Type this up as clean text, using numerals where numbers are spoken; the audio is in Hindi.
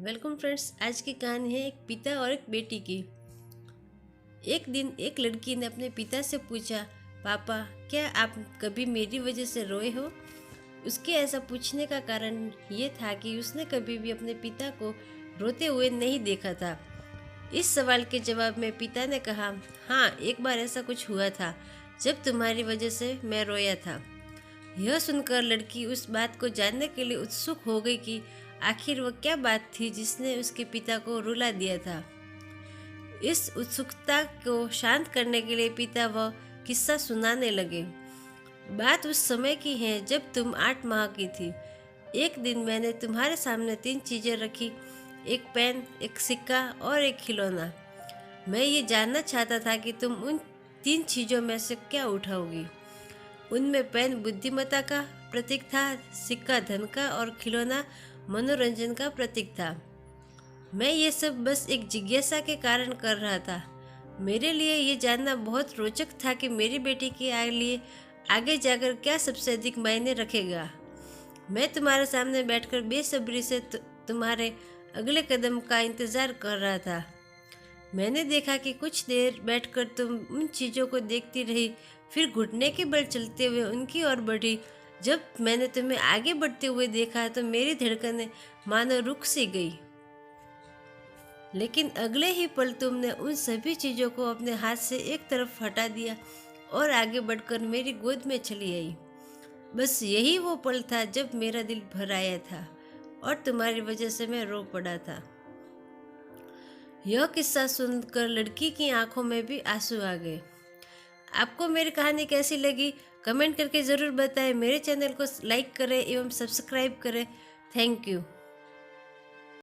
Welcome friends. आज की कहानी है एक पिता और एक बेटी की। एक दिन एक लड़की ने अपने पिता से पूछा, पापा क्या आप कभी मेरी वजह से रोए हो? उसके ऐसा पूछने का कारण ये था कि उसने कभी भी अपने पिता को रोते हुए नहीं देखा था। इस सवाल के जवाब में पिता ने कहा, हाँ, एक बार ऐसा कुछ हुआ था जब तुम्हारी वजह से मैं रोया था। यह सुनकर लड़की उस बात को जानने के लिए उत्सुक हो गई कि आखिर वह क्या बात थी जिसने उसके पिता को रुला दिया था। इस उत्सुकता को शांत करने के लिए पिता वह किस्सा सुनाने लगे। बात उस समय की है जब तुम 8 माह की थी। एक दिन मैंने तुम्हारे सामने 3 चीजें रखी, एक पेन, एक सिक्का और एक खिलौना। मैं ये जानना चाहता था कि तुम उन 3 चीजों में से क्या उठाओगी। उनमें पेन बुद्धिमत्ता का प्रतीक था, सिक्का धन का और खिलौना मनोरंजन का प्रतीक था। मैं ये सब बस एक जिज्ञासा के कारण कर रहा था। मेरे लिए ये जानना बहुत रोचक था कि मेरी बेटी के लिए आगे जाकर क्या सबसे अधिक मायने रखेगा। मैं तुम्हारे सामने बैठकर बेसब्री से तुम्हारे अगले कदम का इंतज़ार कर रहा था। मैंने देखा कि कुछ देर बैठकर तुम उन चीज़ों को देखती रही, फिर घुटने के बल चलते हुए उनकी ओर बढ़ी। जब मैंने तुम्हें आगे बढ़ते हुए देखा तो मेरी धड़कनें मानो रुक सी गई। लेकिन अगले ही पल तुमने उन सभी चीज़ों को अपने हाथ से एक तरफ हटा दिया और आगे बढ़कर मेरी गोद में चली आई। बस यही वो पल था जब मेरा दिल भर आया था और तुम्हारी वजह से मैं रो पड़ा था। यह किस्सा सुनकर लड़की की आंखों में भी आंसू आ गए। आपको मेरी कहानी कैसी लगी कमेंट करके ज़रूर बताएं। मेरे चैनल को लाइक करें एवं सब्सक्राइब करें। Thank you.